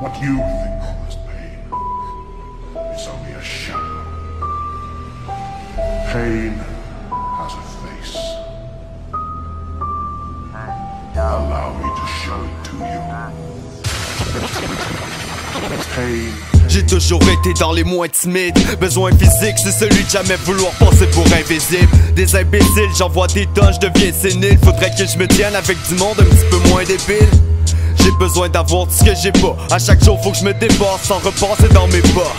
What you think of as pain is only a shadow. Pain has a face. Allow me to show it to you. Pain. J'ai toujours été dans les moins timides. Besoin physique, c'est celui de jamais vouloir passer pour invisible. Des imbéciles, j'en vois des tonnes, je deviens sénile. Faudrait que je me tienne avec du monde un petit peu moins débile. J'ai besoin d'avoir tout ce que j'ai pas. À chaque jour faut que je me dépasse sans repasser dans mes pas.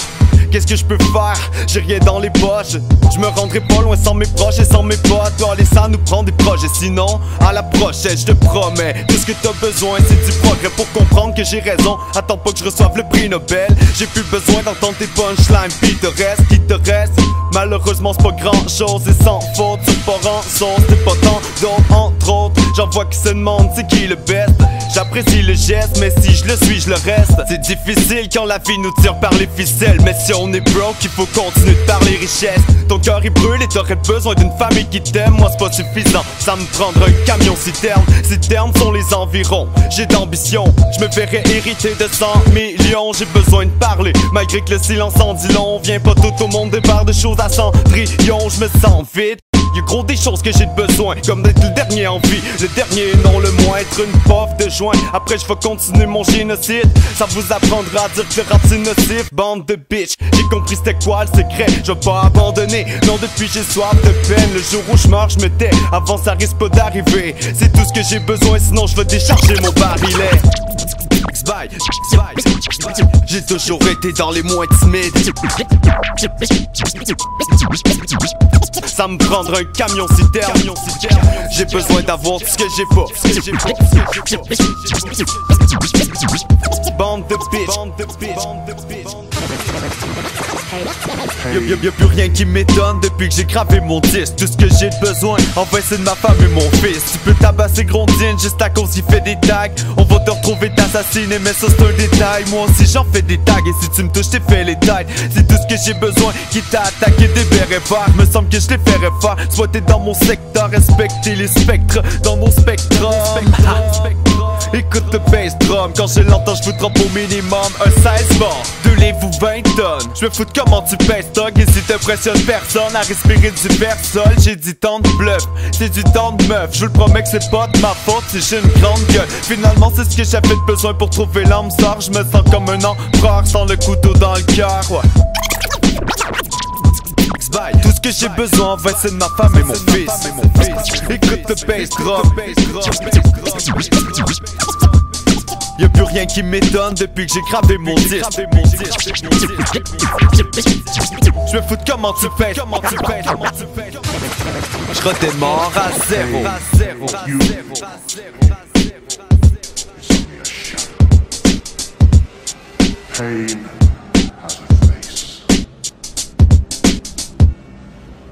Qu'est-ce que je peux faire? J'ai rien dans les poches. Je me rendrai pas loin sans mes proches et sans mes potes. Allez, ça nous prend des projets. Sinon, à la prochaine, je te promets. Tout ce que t'as besoin, c'est du progrès pour comprendre que j'ai raison. Attends pas que je reçoive le prix Nobel. J'ai plus besoin d'entendre tes punchlines. Pis te reste, qui te reste. Malheureusement, c'est pas grand chose. Et sans faute, c'est pas rançon. C'est pas tant d'autres, entre autres. J'en vois qui se demandent c'est qui le best. J'apprécie le geste, mais si je le suis, je le reste. C'est difficile quand la vie nous tire par les ficelles. Mais si on est broke, il faut continuer de parler richesse. Ton cœur il brûle et t'aurais besoin d'une famille qui t'aime. Moi c'est pas suffisant, ça me prendra un camion citerne. Ces termes sont les environs, j'ai d'ambition. Je me verrais hériter de 100 millions. J'ai besoin de parler, malgré que le silence en dit long. On vient pas tout au monde départ de choses à Cendrillon. Je me sens vide. Y'a gros des choses que j'ai de besoin, comme d'être le dernier en vie, le dernier non le moins, être une pauvre de joint. Après je vais continuer mon génocide, ça vous apprendra à dire que le rap c'est nocif. Bande de bitch, j'ai compris c'était quoi le secret. Je vais pas abandonner, non depuis j'ai soif de peine. Le jour où je meurs je me tais, avant ça risque pas d'arriver. C'est tout ce que j'ai besoin, sinon je vais décharger mon barillet. J'ai toujours été dans les moins timides. Ça me prendra un camion citerne. J'ai besoin d'avoir tout ce que j'ai pas. Bande de bitch. Y'a plus rien qui m'étonne depuis que j'ai gravé mon disque. Tout ce que j'ai besoin, enfin c'est de ma femme et mon fils. Tu peux tabasser Grondine juste à cause qu'il fait des tags. On va te retrouver t'assassiner, mais ça c'est un détail. Moi aussi j'en fais des tags et si tu me touches t'es fait les tailles. C'est tout ce que j'ai besoin, qui t'a attaqué des bérets verts. Me semble que je les ferais faire. Soit t'es dans mon secteur, respecter les spectres dans mon spectrum. Écoute le bass drum, quand je l'entends je vous drop au minimum un 16 morts, 2 livres ou 20 tonnes. Je me fous de comment tu pèses stock et si t'impressionnes personne à respirer du persol. J'ai dit tant de bluff, c'est du temps de meuf. Je vous le promets que c'est pas de ma faute si j'ai une grande gueule. Finalement c'est ce que j'avais besoin pour trouver l'âme sœur. Je me sens comme un empereur sans le couteau dans le cœur, ouais. Tout ce que j'ai besoin, en fait, c'est de ma femme et mon fils. Écoute le bass drum. Y'a plus rien qui m'étonne depuis que j'ai gravé mon disque. Je me fous de comment tu pèses. Je redémarre à zéro. Pain has a face.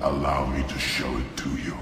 Allow me to show it to you.